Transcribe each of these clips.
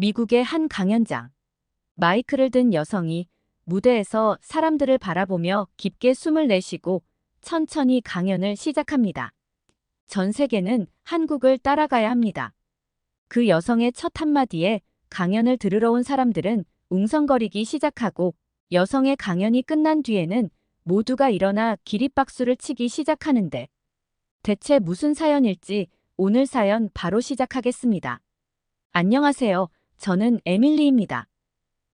미국의 한 강연장. 마이크를 든 여성이 무대에서 사람들을 바라보며 깊게 숨을 내쉬고 천천히 강연을 시작합니다. 전 세계는 한국을 따라가야 합니다. 그 여성의 첫 한마디에 강연을 들으러 온 사람들은 웅성거리기 시작하고, 여성의 강연이 끝난 뒤에는 모두가 일어나 기립박수를 치기 시작하는데, 대체 무슨 사연일지 오늘 사연 바로 시작하겠습니다. 안녕하세요. 저는 에밀리입니다.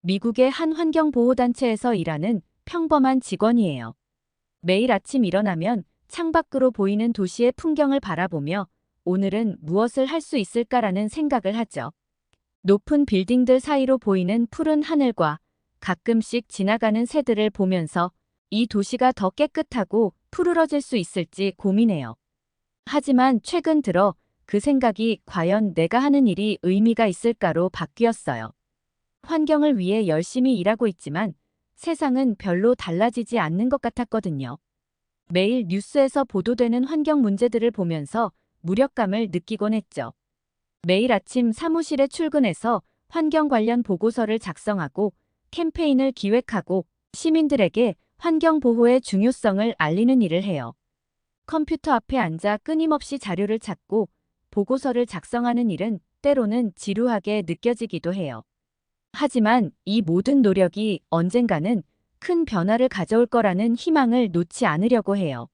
미국의 한 환경보호단체에서 일하는 평범한 직원이에요. 매일 아침 일어나면 창밖으로 보이는 도시의 풍경을 바라보며 오늘은 무엇을 할 수 있을까라는 생각을 하죠. 높은 빌딩들 사이로 보이는 푸른 하늘과 가끔씩 지나가는 새들을 보면서 이 도시가 더 깨끗하고 푸르러질 수 있을지 고민해요. 하지만 최근 들어 그 생각이 과연 내가 하는 일이 의미가 있을까로 바뀌었어요. 환경을 위해 열심히 일하고 있지만 세상은 별로 달라지지 않는 것 같았거든요. 매일 뉴스에서 보도되는 환경 문제들을 보면서 무력감을 느끼곤 했죠. 매일 아침 사무실에 출근해서 환경 관련 보고서를 작성하고 캠페인을 기획하고 시민들에게 환경 보호의 중요성을 알리는 일을 해요. 컴퓨터 앞에 앉아 끊임없이 자료를 찾고 보고서를 작성하는 일은 때로는 지루하게 느껴지기도 해요. 하지만 이 모든 노력이 언젠가는 큰 변화를 가져올 거라는 희망을 놓지 않으려고 해요.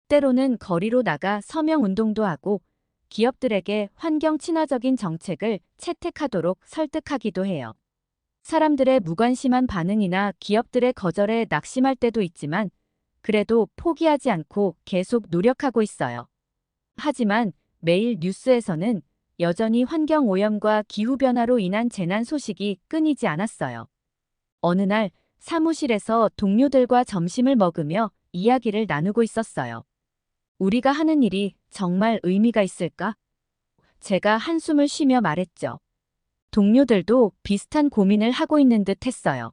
때로는 거리로 나가 서명 운동도 하고 기업들에게 환경 친화적인 정책을 채택하도록 설득하기도 해요. 사람들의 무관심한 반응이나 기업들의 거절에 낙심할 때도 있지만 그래도 포기하지 않고 계속 노력하고 있어요. 하지만 매일 뉴스에서는 여전히 환경 오염과 기후변화로 인한 재난 소식이 끊이지 않았어요. 어느 날 사무실에서 동료들과 점심을 먹으며 이야기를 나누고 있었어요. 우리가 하는 일이 정말 의미가 있을까? 제가 한숨을 쉬며 말했죠. 동료들도 비슷한 고민을 하고 있는 듯 했어요.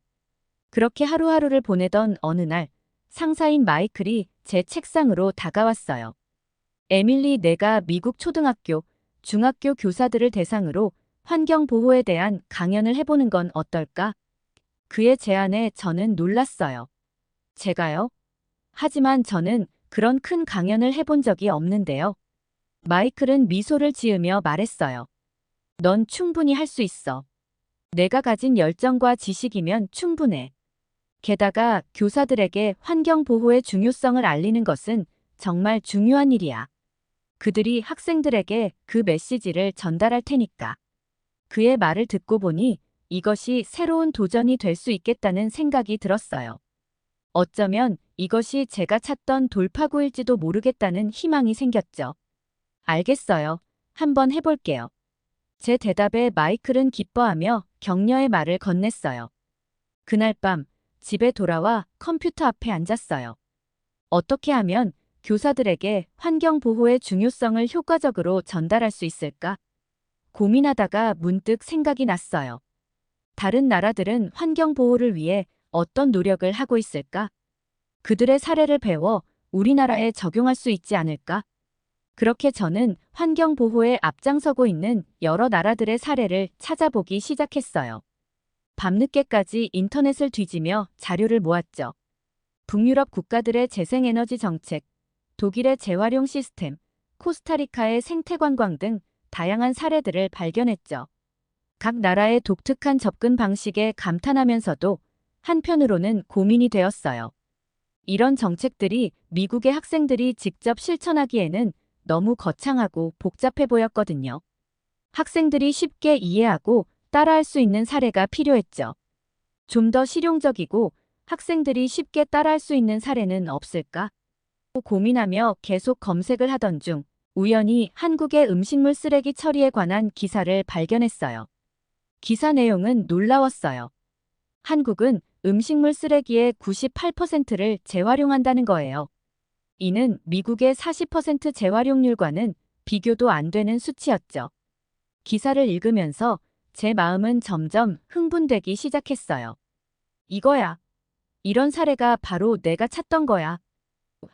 그렇게 하루하루를 보내던 어느 날 상사인 마이클이 제 책상으로 다가왔어요. 에밀리, 내가 미국 초등학교, 중학교 교사들을 대상으로 환경 보호에 대한 강연을 해보는 건 어떨까? 그의 제안에 저는 놀랐어요. 제가요? 하지만 저는 그런 큰 강연을 해본 적이 없는데요. 마이클은 미소를 지으며 말했어요. 넌 충분히 할 수 있어. 내가 가진 열정과 지식이면 충분해. 게다가 교사들에게 환경 보호의 중요성을 알리는 것은 정말 중요한 일이야. 그들이 학생들에게 그 메시지를 전달할 테니까. 그의 말을 듣고 보니 이것이 새로운 도전이 될 수 있겠다는 생각이 들었어요. 어쩌면 이것이 제가 찾던 돌파구일지도 모르겠다는 희망이 생겼죠. 알겠어요. 한번 해볼게요. 제 대답에 마이클은 기뻐하며 격려의 말을 건넸어요. 그날 밤 집에 돌아와 컴퓨터 앞에 앉았어요. 어떻게 하면 교사들에게 환경 보호의 중요성을 효과적으로 전달할 수 있을까? 고민하다가 문득 생각이 났어요. 다른 나라들은 환경 보호를 위해 어떤 노력을 하고 있을까? 그들의 사례를 배워 우리나라에 적용할 수 있지 않을까? 그렇게 저는 환경 보호에 앞장서고 있는 여러 나라들의 사례를 찾아보기 시작했어요. 밤늦게까지 인터넷을 뒤지며 자료를 모았죠. 북유럽 국가들의 재생에너지 정책, 독일의 재활용 시스템, 코스타리카의 생태관광 등 다양한 사례들을 발견했죠. 각 나라의 독특한 접근 방식에 감탄하면서도 한편으로는 고민이 되었어요. 이런 정책들이 미국의 학생들이 직접 실천하기에는 너무 거창하고 복잡해 보였거든요. 학생들이 쉽게 이해하고 따라할 수 있는 사례가 필요했죠. 좀 더 실용적이고 학생들이 쉽게 따라할 수 있는 사례는 없을까? 고민하며 계속 검색을 하던 중 우연히 한국의 음식물 쓰레기 처리에 관한 기사를 발견했어요. 기사 내용은 놀라웠어요. 한국은 음식물 쓰레기의 98%를 재활용한다는 거예요. 이는 미국의 40% 재활용률과는 비교도 안 되는 수치였죠. 기사를 읽으면서 제 마음은 점점 흥분되기 시작했어요. 이거야. 이런 사례가 바로 내가 찾던 거야.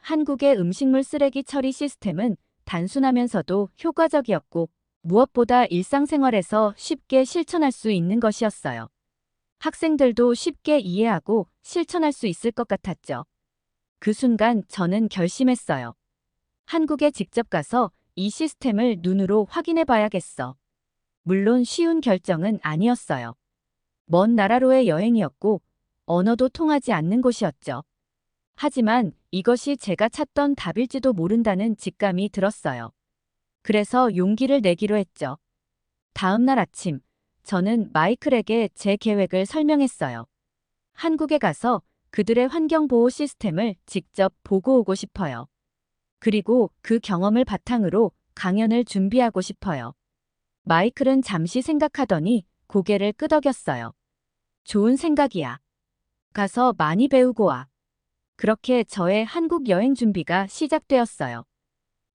한국의 음식물 쓰레기 처리 시스템은 단순하면서도 효과적이었고 무엇보다 일상생활에서 쉽게 실천할 수 있는 것이었어요. 학생들도 쉽게 이해하고 실천할 수 있을 것 같았죠. 그 순간 저는 결심했어요. 한국에 직접 가서 이 시스템을 눈으로 확인해 봐야겠어. 물론 쉬운 결정은 아니었어요. 먼 나라로의 여행이었고 언어도 통하지 않는 곳이었죠. 하지만 이것이 제가 찾던 답일지도 모른다는 직감이 들었어요. 그래서 용기를 내기로 했죠. 다음 날 아침, 저는 마이클에게 제 계획을 설명했어요. 한국에 가서 그들의 환경보호 시스템을 직접 보고 오고 싶어요. 그리고 그 경험을 바탕으로 강연을 준비하고 싶어요. 마이클은 잠시 생각하더니 고개를 끄덕였어요. 좋은 생각이야. 가서 많이 배우고 와. 그렇게 저의 한국 여행 준비가 시작되었어요.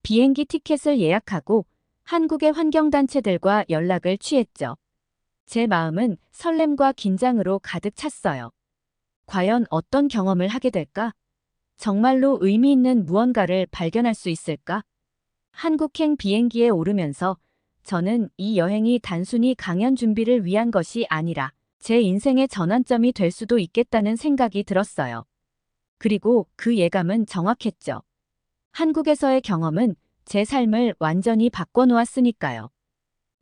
비행기 티켓을 예약하고 한국의 환경단체들과 연락을 취했죠. 제 마음은 설렘과 긴장으로 가득 찼어요. 과연 어떤 경험을 하게 될까? 정말로 의미 있는 무언가를 발견할 수 있을까? 한국행 비행기에 오르면서 저는 이 여행이 단순히 강연 준비를 위한 것이 아니라 제 인생의 전환점이 될 수도 있겠다는 생각이 들었어요. 그리고 그 예감은 정확했죠. 한국에서의 경험은 제 삶을 완전히 바꿔놓았으니까요.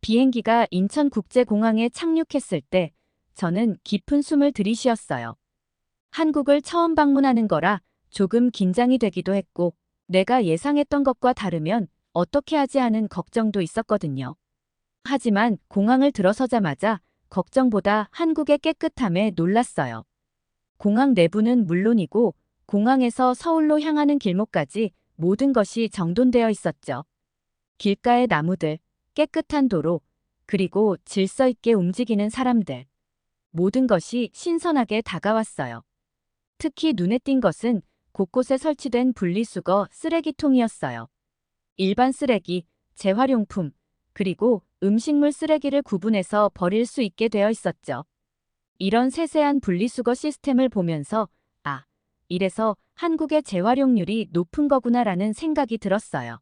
비행기가 인천국제공항에 착륙했을 때 저는 깊은 숨을 들이쉬었어요. 한국을 처음 방문하는 거라 조금 긴장이 되기도 했고 내가 예상했던 것과 다르면 어떻게 하지 하는 걱정도 있었거든요. 하지만 공항을 들어서자마자 걱정보다 한국의 깨끗함에 놀랐어요. 공항 내부는 물론이고 공항에서 서울로 향하는 길목까지 모든 것이 정돈되어 있었죠. 길가의 나무들, 깨끗한 도로, 그리고 질서 있게 움직이는 사람들. 모든 것이 신선하게 다가왔어요. 특히 눈에 띈 것은 곳곳에 설치된 분리수거 쓰레기통이었어요. 일반 쓰레기, 재활용품, 그리고 음식물 쓰레기를 구분해서 버릴 수 있게 되어 있었죠. 이런 세세한 분리수거 시스템을 보면서 이래서 한국의 재활용률이 높은 거구나라는 생각이 들었어요.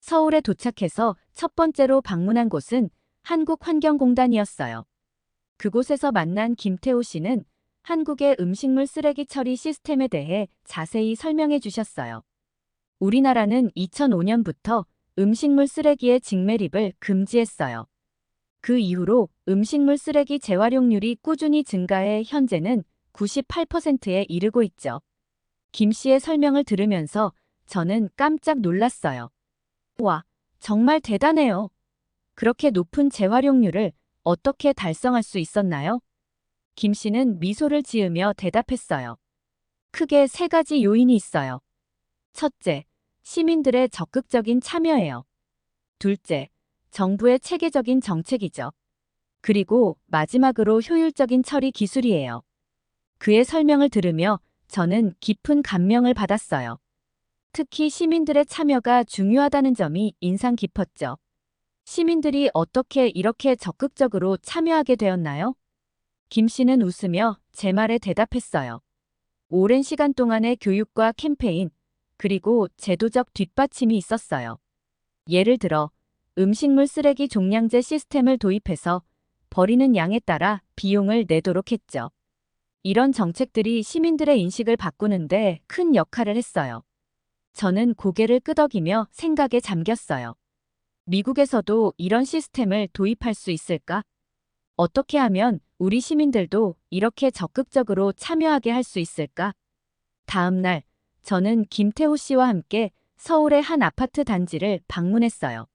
서울에 도착해서 첫 번째로 방문한 곳은 한국환경공단이었어요. 그곳에서 만난 김태호 씨는 한국의 음식물 쓰레기 처리 시스템에 대해 자세히 설명해 주셨어요. 우리나라는 2005년부터 음식물 쓰레기의 직매립을 금지했어요. 그 이후로 음식물 쓰레기 재활용률이 꾸준히 증가해 현재는 98%에 이르고 있죠. 김 씨의 설명을 들으면서 저는 깜짝 놀랐어요. 와, 정말 대단해요. 그렇게 높은 재활용률을 어떻게 달성할 수 있었나요? 김 씨는 미소를 지으며 대답했어요. 크게 세 가지 요인이 있어요. 첫째, 시민들의 적극적인 참여예요. 둘째, 정부의 체계적인 정책이죠. 그리고 마지막으로 효율적인 처리 기술이에요. 그의 설명을 들으며 저는 깊은 감명을 받았어요. 특히 시민들의 참여가 중요하다는 점이 인상 깊었죠. 시민들이 어떻게 이렇게 적극적으로 참여하게 되었나요? 김 씨는 웃으며 제 말에 대답했어요. 오랜 시간 동안의 교육과 캠페인, 그리고 제도적 뒷받침이 있었어요. 예를 들어 음식물 쓰레기 종량제 시스템을 도입해서 버리는 양에 따라 비용을 내도록 했죠. 이런 정책들이 시민들의 인식을 바꾸는데 큰 역할을 했어요. 저는 고개를 끄덕이며 생각에 잠겼어요. 미국에서도 이런 시스템을 도입할 수 있을까? 어떻게 하면 우리 시민들도 이렇게 적극적으로 참여하게 할 수 있을까? 다음 날, 저는 김태호 씨와 함께 서울의 한 아파트 단지를 방문했어요.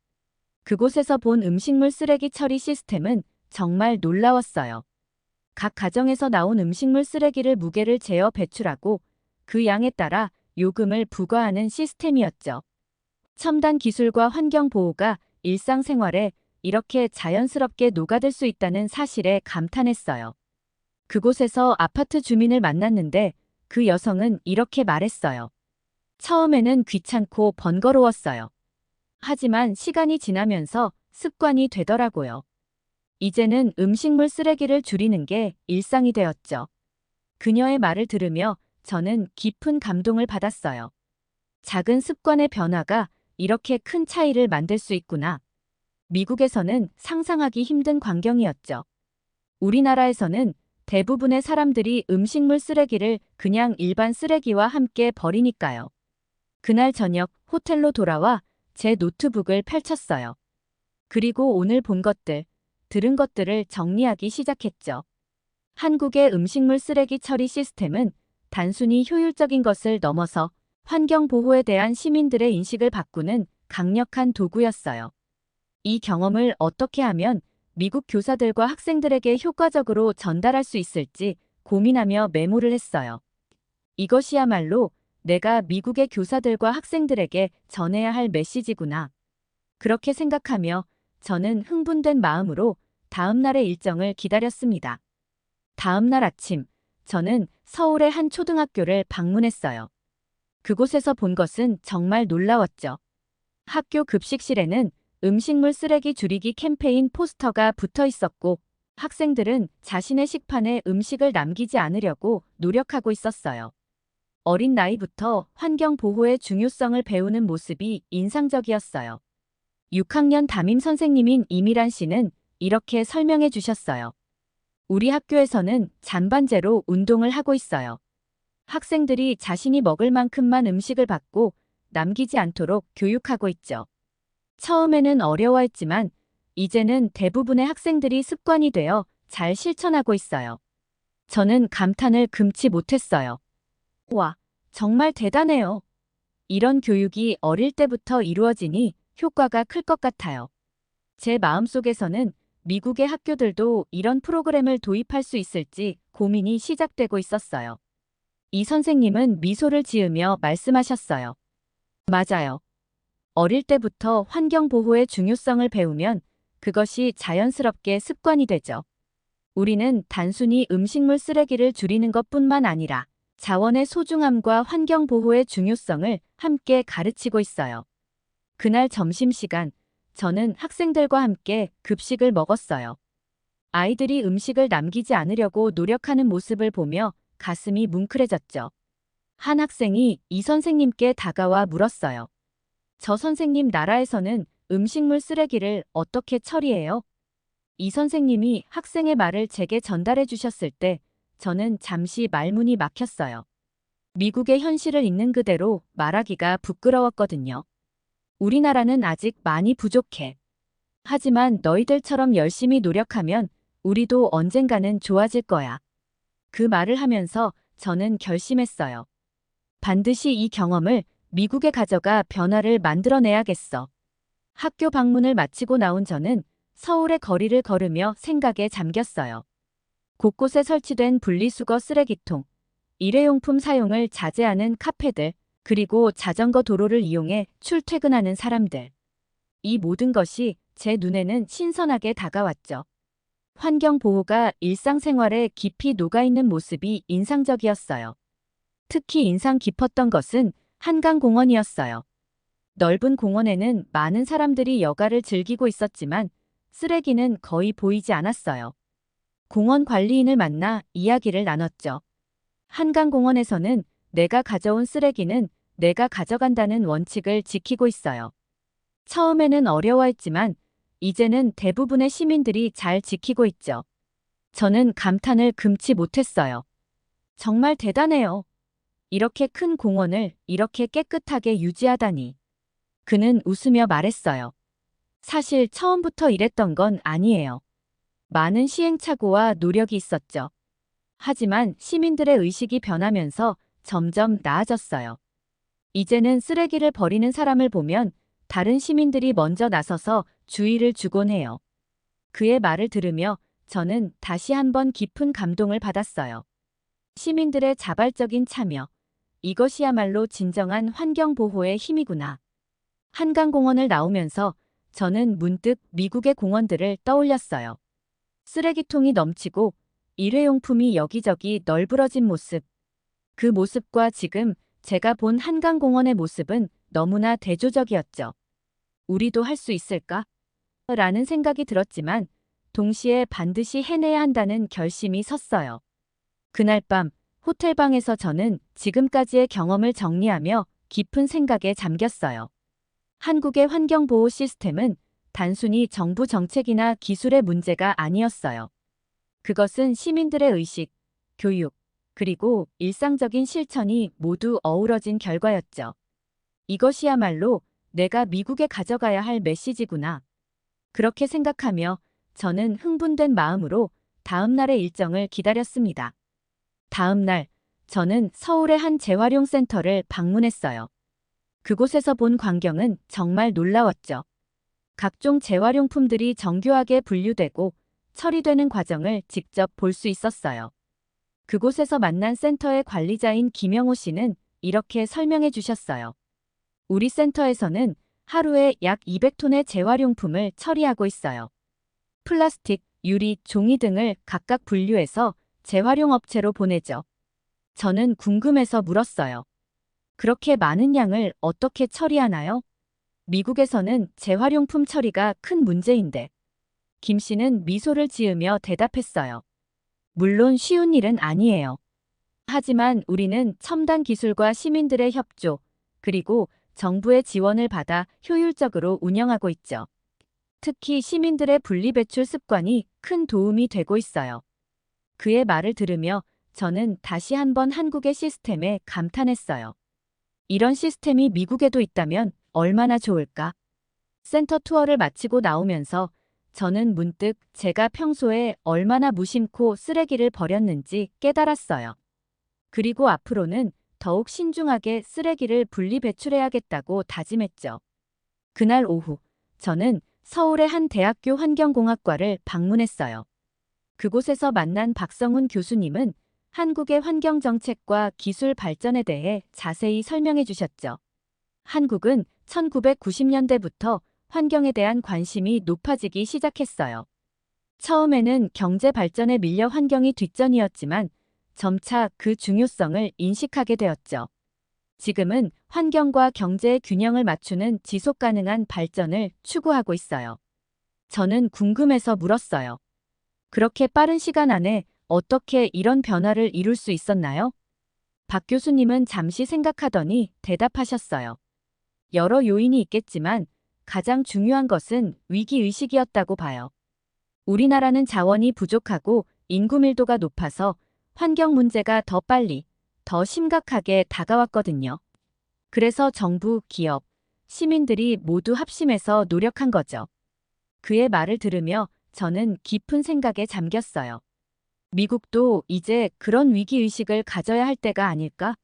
그곳에서 본 음식물 쓰레기 처리 시스템은 정말 놀라웠어요. 각 가정에서 나온 음식물 쓰레기를 무게를 재어 배출하고 그 양에 따라 요금을 부과하는 시스템이었죠. 첨단 기술과 환경 보호가 일상생활에 이렇게 자연스럽게 녹아들 수 있다는 사실에 감탄했어요. 그곳에서 아파트 주민을 만났는데 그 여성은 이렇게 말했어요. 처음에는 귀찮고 번거로웠어요. 하지만 시간이 지나면서 습관이 되더라고요. 이제는 음식물 쓰레기를 줄이는 게 일상이 되었죠. 그녀의 말을 들으며 저는 깊은 감동을 받았어요. 작은 습관의 변화가 이렇게 큰 차이를 만들 수 있구나. 미국에서는 상상하기 힘든 광경이었죠. 우리나라에서는 대부분의 사람들이 음식물 쓰레기를 그냥 일반 쓰레기와 함께 버리니까요. 그날 저녁 호텔로 돌아와 제 노트북을 펼쳤어요. 그리고 오늘 본 것들, 들은 것들을 정리하기 시작했죠. 한국의 음식물 쓰레기 처리 시스템은 단순히 효율적인 것을 넘어서 환경 보호에 대한 시민들의 인식을 바꾸는 강력한 도구였어요. 이 경험을 어떻게 하면 미국 교사들과 학생들에게 효과적으로 전달할 수 있을지 고민하며 메모를 했어요. 이것이야말로 내가 미국의 교사들과 학생들에게 전해야 할 메시지구나. 그렇게 생각하며 저는 흥분된 마음으로 다음 날의 일정을 기다렸습니다. 다음 날 아침, 저는 서울의 한 초등학교를 방문했어요. 그곳에서 본 것은 정말 놀라웠죠. 학교 급식실에는 음식물 쓰레기 줄이기 캠페인 포스터가 붙어 있었고, 학생들은 자신의 식판에 음식을 남기지 않으려고 노력하고 있었어요. 어린 나이부터 환경 보호의 중요성을 배우는 모습이 인상적이었어요. 6학년 담임 선생님인 이미란 씨는 이렇게 설명해 주셨어요. 우리 학교에서는 잔반제로 운동을 하고 있어요. 학생들이 자신이 먹을 만큼만 음식을 받고 남기지 않도록 교육하고 있죠. 처음에는 어려워했지만 이제는 대부분의 학생들이 습관이 되어 잘 실천하고 있어요. 저는 감탄을 금치 못했어요. 와, 정말 대단해요. 이런 교육이 어릴 때부터 이루어지니 효과가 클 것 같아요. 제 마음속에서는 미국의 학교들도 이런 프로그램을 도입할 수 있을지 고민이 시작되고 있었어요. 이 선생님은 미소를 지으며 말씀하셨어요. 맞아요. 어릴 때부터 환경 보호의 중요성을 배우면 그것이 자연스럽게 습관이 되죠. 우리는 단순히 음식물 쓰레기를 줄이는 것뿐만 아니라 자원의 소중함과 환경 보호의 중요성을 함께 가르치고 있어요. 그날 점심시간, 저는 학생들과 함께 급식을 먹었어요. 아이들이 음식을 남기지 않으려고 노력하는 모습을 보며 가슴이 뭉클해졌죠. 한 학생이 이 선생님께 다가와 물었어요. 저 선생님 나라에서는 음식물 쓰레기를 어떻게 처리해요? 이 선생님이 학생의 말을 제게 전달해 주셨을 때 저는 잠시 말문이 막혔어요. 미국의 현실을 있는 그대로 말하기가 부끄러웠거든요. 우리나라는 아직 많이 부족해. 하지만 너희들처럼 열심히 노력하면 우리도 언젠가는 좋아질 거야. 그 말을 하면서 저는 결심했어요. 반드시 이 경험을 미국에 가져가 변화를 만들어내야겠어. 학교 방문을 마치고 나온 저는 서울의 거리를 걸으며 생각에 잠겼어요. 곳곳에 설치된 분리수거 쓰레기통, 일회용품 사용을 자제하는 카페들, 그리고 자전거 도로를 이용해 출퇴근하는 사람들. 이 모든 것이 제 눈에는 신선하게 다가왔죠. 환경 보호가 일상생활에 깊이 녹아있는 모습이 인상적이었어요. 특히 인상 깊었던 것은 한강공원이었어요. 넓은 공원에는 많은 사람들이 여가를 즐기고 있었지만 쓰레기는 거의 보이지 않았어요. 공원 관리인을 만나 이야기를 나눴죠. 한강공원에서는 내가 가져온 쓰레기는 내가 가져간다는 원칙을 지키고 있어요. 처음에는 어려워했지만 이제는 대부분의 시민들이 잘 지키고 있죠. 저는 감탄을 금치 못했어요. 정말 대단해요. 이렇게 큰 공원을 이렇게 깨끗하게 유지하다니. 그는 웃으며 말했어요. 사실 처음부터 이랬던 건 아니에요. 많은 시행착오와 노력이 있었죠. 하지만 시민들의 의식이 변하면서 점점 나아졌어요. 이제는 쓰레기를 버리는 사람을 보면 다른 시민들이 먼저 나서서 주의를 주곤 해요. 그의 말을 들으며 저는 다시 한번 깊은 감동을 받았어요. 시민들의 자발적인 참여. 이것이야말로 진정한 환경 보호의 힘이구나. 한강공원을 나오면서 저는 문득 미국의 공원들을 떠올렸어요. 쓰레기통이 넘치고 일회용품이 여기저기 널브러진 모습. 그 모습과 지금 제가 본 한강공원의 모습은 너무나 대조적이었죠. 우리도 할 수 있을까? 라는 생각이 들었지만 동시에 반드시 해내야 한다는 결심이 섰어요. 그날 밤 호텔방에서 저는 지금까지의 경험을 정리하며 깊은 생각에 잠겼어요. 한국의 환경보호 시스템은 단순히 정부 정책이나 기술의 문제가 아니었어요. 그것은 시민들의 의식, 교육, 그리고 일상적인 실천이 모두 어우러진 결과였죠. 이것이야말로 내가 미국에 가져가야 할 메시지구나. 그렇게 생각하며 저는 흥분된 마음으로 다음 날의 일정을 기다렸습니다. 다음 날, 저는 서울의 한 재활용 센터를 방문했어요. 그곳에서 본 광경은 정말 놀라웠죠. 각종 재활용품들이 정교하게 분류되고 처리되는 과정을 직접 볼 수 있었어요. 그곳에서 만난 센터의 관리자인 김영호 씨는 이렇게 설명해 주셨어요. 우리 센터에서는 하루에 약 200톤의 재활용품을 처리하고 있어요. 플라스틱, 유리, 종이 등을 각각 분류해서 재활용 업체로 보내죠. 저는 궁금해서 물었어요. 그렇게 많은 양을 어떻게 처리하나요? 미국에서는 재활용품 처리가 큰 문제인데. 김 씨는 미소를 지으며 대답했어요. 물론 쉬운 일은 아니에요. 하지만 우리는 첨단 기술과 시민들의 협조, 그리고 정부의 지원을 받아 효율적으로 운영하고 있죠. 특히 시민들의 분리배출 습관이 큰 도움이 되고 있어요. 그의 말을 들으며 저는 다시 한번 한국의 시스템에 감탄했어요. 이런 시스템이 미국에도 있다면 얼마나 좋을까? 센터 투어를 마치고 나오면서 저는 문득 제가 평소에 얼마나 무심코 쓰레기를 버렸는지 깨달았어요. 그리고 앞으로는 더욱 신중하게 쓰레기를 분리 배출해야겠다고 다짐했죠. 그날 오후, 저는 서울의 한 대학교 환경공학과를 방문했어요. 그곳에서 만난 박성훈 교수님은 한국의 환경정책과 기술 발전에 대해 자세히 설명해 주셨죠. 한국은 1990년대부터 환경에 대한 관심이 높아지기 시작했어요. 처음에는 경제 발전에 밀려 환경이 뒷전이었지만 점차 그 중요성을 인식하게 되었죠. 지금은 환경과 경제의 균형을 맞추는 지속 가능한 발전을 추구하고 있어요. 저는 궁금해서 물었어요. 그렇게 빠른 시간 안에 어떻게 이런 변화를 이룰 수 있었나요? 박 교수님은 잠시 생각하더니 대답하셨어요. 여러 요인이 있겠지만 가장 중요한 것은 위기의식이었다고 봐요. 우리나라는 자원이 부족하고 인구 밀도가 높아서 환경 문제가 더 빨리, 더 심각하게 다가왔거든요. 그래서 정부, 기업, 시민들이 모두 합심해서 노력한 거죠. 그의 말을 들으며 저는 깊은 생각에 잠겼어요. 미국도 이제 그런 위기의식을 가져야 할 때가 아닐까?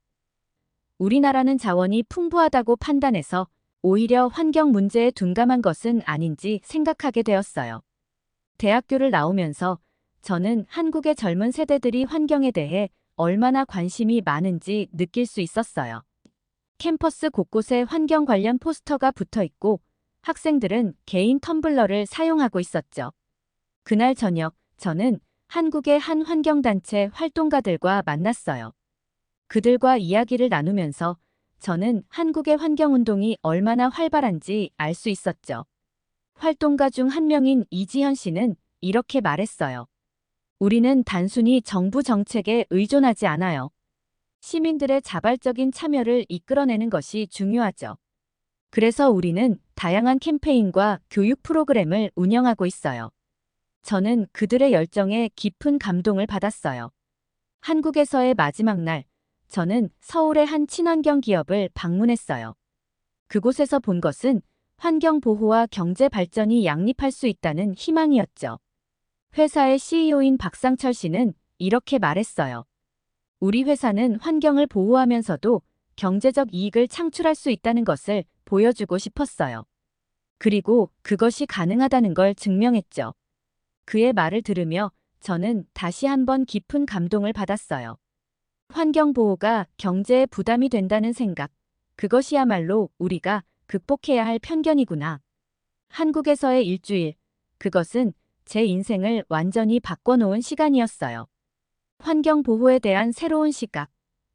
우리나라는 자원이 풍부하다고 판단해서 오히려 환경 문제에 둔감한 것은 아닌지 생각하게 되었어요. 대학교를 나오면서 저는 한국의 젊은 세대들이 환경에 대해 얼마나 관심이 많은지 느낄 수 있었어요. 캠퍼스 곳곳에 환경 관련 포스터가 붙어 있고 학생들은 개인 텀블러를 사용하고 있었죠. 그날 저녁 저는 한국의 한 환경단체 활동가들과 만났어요. 그들과 이야기를 나누면서 저는 한국의 환경운동이 얼마나 활발한지 알 수 있었죠. 활동가 중 한 명인 이지현 씨는 이렇게 말했어요. 우리는 단순히 정부 정책에 의존하지 않아요. 시민들의 자발적인 참여를 이끌어내는 것이 중요하죠. 그래서 우리는 다양한 캠페인과 교육 프로그램을 운영하고 있어요. 저는 그들의 열정에 깊은 감동을 받았어요. 한국에서의 마지막 날, 저는 서울의 한 친환경 기업을 방문했어요. 그곳에서 본 것은 환경 보호와 경제 발전이 양립할 수 있다는 희망이었죠. 회사의 CEO인 박상철 씨는 이렇게 말했어요. 우리 회사는 환경을 보호하면서도 경제적 이익을 창출할 수 있다는 것을 보여주고 싶었어요. 그리고 그것이 가능하다는 걸 증명했죠. 그의 말을 들으며 저는 다시 한번 깊은 감동을 받았어요. 환경보호가 경제에 부담이 된다는 생각, 그것이야말로 우리가 극복해야 할 편견이구나. 한국에서의 일주일, 그것은 제 인생을 완전히 바꿔놓은 시간이었어요. 환경보호에 대한 새로운 시각,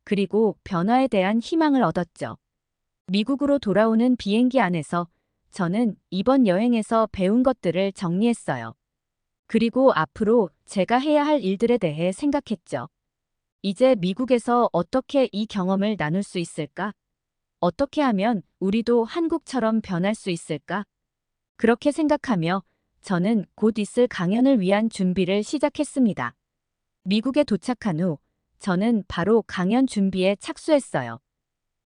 그리고 변화에 대한 희망을 얻었죠. 미국으로 돌아오는 비행기 안에서 저는 이번 여행에서 배운 것들을 정리했어요. 그리고 앞으로 제가 해야 할 일들에 대해 생각했죠. 이제 미국에서 어떻게 이 경험을 나눌 수 있을까? 어떻게 하면 우리도 한국처럼 변할 수 있을까? 그렇게 생각하며 저는 곧 있을 강연을 위한 준비를 시작했습니다. 미국에 도착한 후 저는 바로 강연 준비에 착수했어요.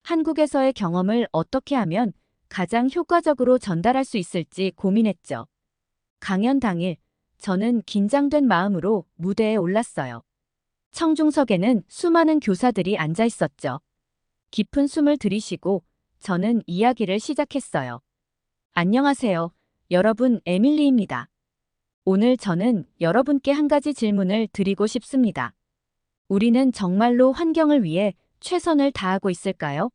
한국에서의 경험을 어떻게 하면 가장 효과적으로 전달할 수 있을지 고민했죠. 강연 당일 저는 긴장된 마음으로 무대에 올랐어요. 청중석에는 수많은 교사들이 앉아 있었죠. 깊은 숨을 들이쉬고 저는 이야기를 시작했어요. 안녕하세요. 여러분, 에밀리입니다. 오늘 저는 여러분께 한 가지 질문을 드리고 싶습니다. 우리는 정말로 환경을 위해 최선을 다하고 있을까요?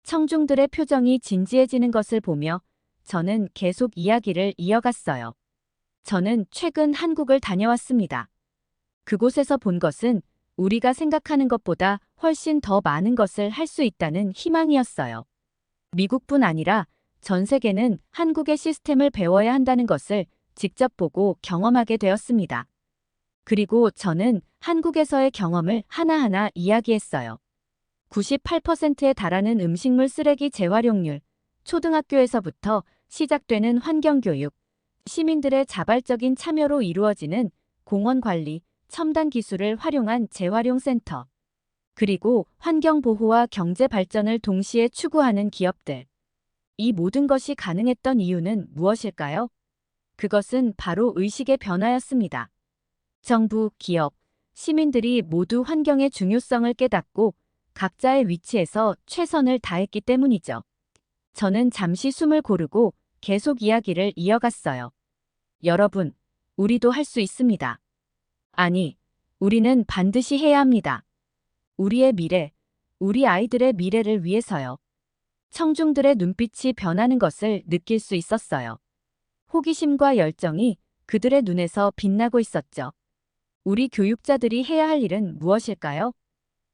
청중들의 표정이 진지해지는 것을 보며 저는 계속 이야기를 이어갔어요. 저는 최근 한국을 다녀왔습니다. 그곳에서 본 것은 우리가 생각하는 것보다 훨씬 더 많은 것을 할 수 있다는 희망이었어요. 미국뿐 아니라 전 세계는 한국의 시스템을 배워야 한다는 것을 직접 보고 경험하게 되었습니다. 그리고 저는 한국에서의 경험을 하나하나 이야기했어요. 98%에 달하는 음식물 쓰레기 재활용률, 초등학교에서부터 시작되는 환경교육, 시민들의 자발적인 참여로 이루어지는 공원 관리, 첨단 기술을 활용한 재활용 센터, 그리고 환경 보호와 경제 발전을 동시에 추구하는 기업들. 이 모든 것이 가능했던 이유는 무엇일까요? 그것은 바로 의식의 변화였습니다. 정부, 기업, 시민들이 모두 환경의 중요성을 깨닫고 각자의 위치에서 최선을 다했기 때문이죠. 저는 잠시 숨을 고르고 계속 이야기를 이어갔어요. 여러분, 우리도 할 수 있습니다. 아니, 우리는 반드시 해야 합니다. 우리의 미래, 우리 아이들의 미래를 위해서요. 청중들의 눈빛이 변하는 것을 느낄 수 있었어요. 호기심과 열정이 그들의 눈에서 빛나고 있었죠. 우리 교육자들이 해야 할 일은 무엇일까요?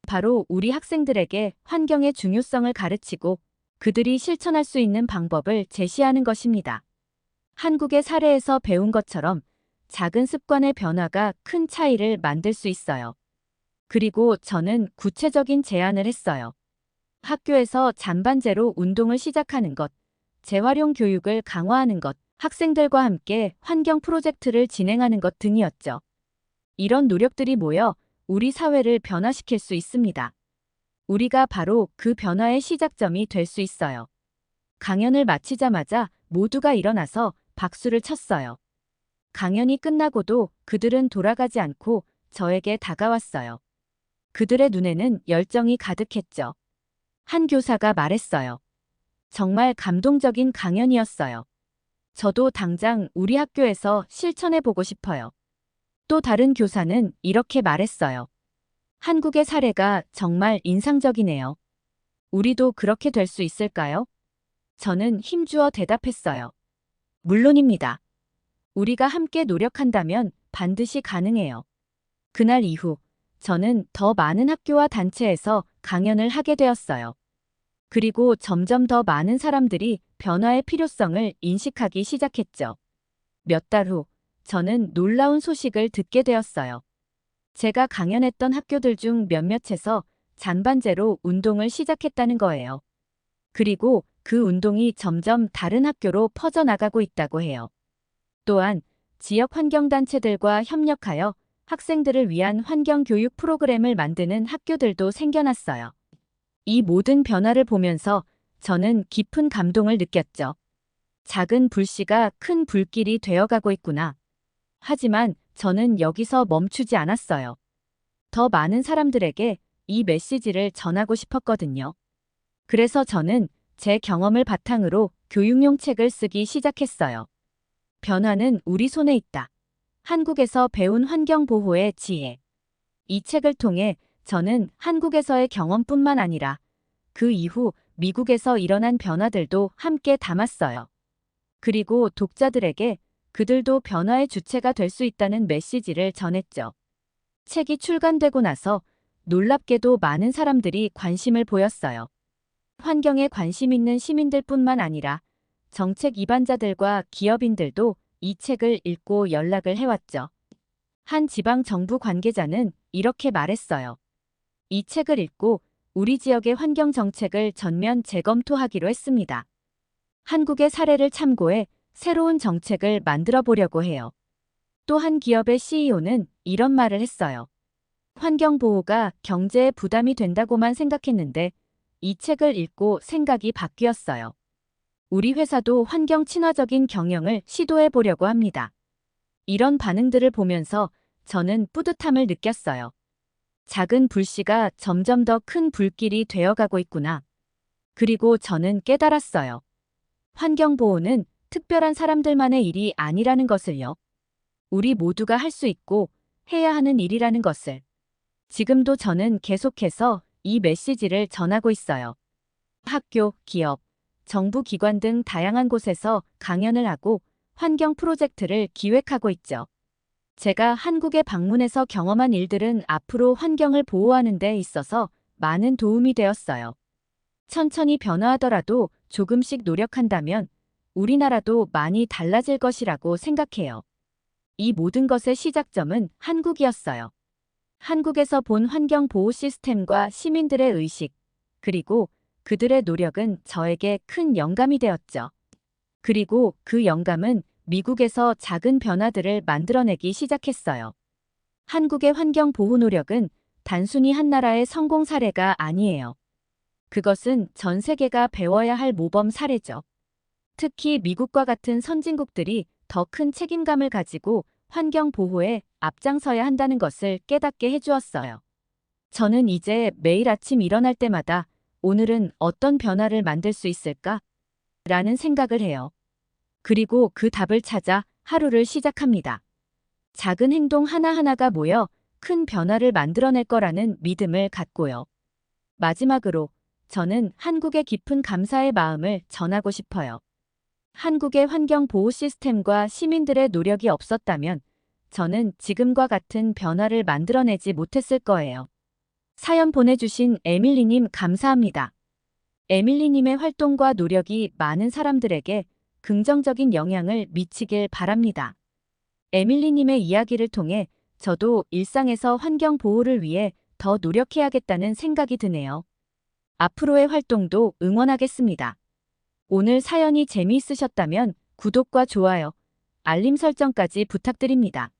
바로 우리 학생들에게 환경의 중요성을 가르치고 그들이 실천할 수 있는 방법을 제시하는 것입니다. 한국의 사례에서 배운 것처럼 작은 습관의 변화가 큰 차이를 만들 수 있어요. 그리고 저는 구체적인 제안을 했어요. 학교에서 잔반제로 운동을 시작하는 것, 재활용 교육을 강화하는 것, 학생들과 함께 환경 프로젝트를 진행하는 것 등이었죠. 이런 노력들이 모여 우리 사회를 변화시킬 수 있습니다. 우리가 바로 그 변화의 시작점이 될 수 있어요. 강연을 마치자마자 모두가 일어나서 박수를 쳤어요. 강연이 끝나고도 그들은 돌아가지 않고 저에게 다가왔어요. 그들의 눈에는 열정이 가득했죠. 한 교사가 말했어요. 정말 감동적인 강연이었어요. 저도 당장 우리 학교에서 실천해보고 싶어요. 또 다른 교사는 이렇게 말했어요. 한국의 사례가 정말 인상적이네요. 우리도 그렇게 될 수 있을까요? 저는 힘주어 대답했어요. 물론입니다. 우리가 함께 노력한다면 반드시 가능해요. 그날 이후 저는 더 많은 학교와 단체에서 강연을 하게 되었어요. 그리고 점점 더 많은 사람들이 변화의 필요성을 인식하기 시작했죠. 몇 달 후 저는 놀라운 소식을 듣게 되었어요. 제가 강연했던 학교들 중 몇몇에서 잔반제로 운동을 시작했다는 거예요. 그리고 그 운동이 점점 다른 학교로 퍼져나가고 있다고 해요. 또한 지역 환경단체들과 협력하여 학생들을 위한 환경교육 프로그램을 만드는 학교들도 생겨났어요. 이 모든 변화를 보면서 저는 깊은 감동을 느꼈죠. 작은 불씨가 큰 불길이 되어가고 있구나. 하지만 저는 여기서 멈추지 않았어요. 더 많은 사람들에게 이 메시지를 전하고 싶었거든요. 그래서 저는 제 경험을 바탕으로 교육용 책을 쓰기 시작했어요. 변화는 우리 손에 있다. 한국에서 배운 환경보호의 지혜. 이 책을 통해 저는 한국에서의 경험뿐만 아니라 그 이후 미국에서 일어난 변화들도 함께 담았어요. 그리고 독자들에게 그들도 변화의 주체가 될 수 있다는 메시지를 전했죠. 책이 출간되고 나서 놀랍게도 많은 사람들이 관심을 보였어요. 환경에 관심 있는 시민들뿐만 아니라 정책 이반자들과 기업인들도 이 책을 읽고 연락을 해왔죠. 한 지방 정부 관계자는 이렇게 말했어요. 이 책을 읽고 우리 지역의 환경 정책을 전면 재검토하기로 했습니다. 한국의 사례를 참고해 새로운 정책을 만들어 보려고 해요. 또 한 기업의 CEO는 이런 말을 했어요. 환경보호가 경제에 부담이 된다고만 생각했는데 이 책을 읽고 생각이 바뀌었어요. 우리 회사도 환경 친화적인 경영을 시도해 보려고 합니다. 이런 반응들을 보면서 저는 뿌듯함을 느꼈어요. 작은 불씨가 점점 더 큰 불길이 되어가고 있구나. 그리고 저는 깨달았어요. 환경보호는 특별한 사람들만의 일이 아니라는 것을요. 우리 모두가 할 수 있고 해야 하는 일이라는 것을. 지금도 저는 계속해서 이 메시지를 전하고 있어요. 학교, 기업, 정부 기관 등 다양한 곳에서 강연을 하고 환경 프로젝트를 기획하고 있죠. 제가 한국에 방문해서 경험한 일들은 앞으로 환경을 보호하는 데 있어서 많은 도움이 되었어요. 천천히 변화하더라도 조금씩 노력한다면 우리나라도 많이 달라질 것이라고 생각해요. 이 모든 것의 시작점은 한국이었어요. 한국에서 본 환경 보호 시스템과 시민들의 의식, 그리고 그들의 노력은 저에게 큰 영감이 되었죠. 그리고 그 영감은 미국에서 작은 변화들을 만들어내기 시작했어요. 한국의 환경 보호 노력은 단순히 한 나라의 성공 사례가 아니에요. 그것은 전 세계가 배워야 할 모범 사례죠. 특히 미국과 같은 선진국들이 더 큰 책임감을 가지고 환경 보호에 앞장서야 한다는 것을 깨닫게 해주었어요. 저는 이제 매일 아침 일어날 때마다 오늘은 어떤 변화를 만들 수 있을까? 라는 생각을 해요. 그리고 그 답을 찾아 하루를 시작합니다. 작은 행동 하나하나가 모여 큰 변화를 만들어낼 거라는 믿음을 갖고요. 마지막으로 저는 한국의 깊은 감사의 마음을 전하고 싶어요. 한국의 환경 보호 시스템과 시민들의 노력이 없었다면 저는 지금과 같은 변화를 만들어내지 못했을 거예요. 사연 보내주신 에밀리님 감사합니다. 에밀리님의 활동과 노력이 많은 사람들에게 긍정적인 영향을 미치길 바랍니다. 에밀리님의 이야기를 통해 저도 일상에서 환경 보호를 위해 더 노력해야겠다는 생각이 드네요. 앞으로의 활동도 응원하겠습니다. 오늘 사연이 재미있으셨다면 구독과 좋아요, 알림 설정까지 부탁드립니다.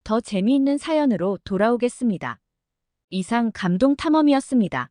더 재미있는 사연으로 돌아오겠습니다. 이상 감동 탐험이었습니다.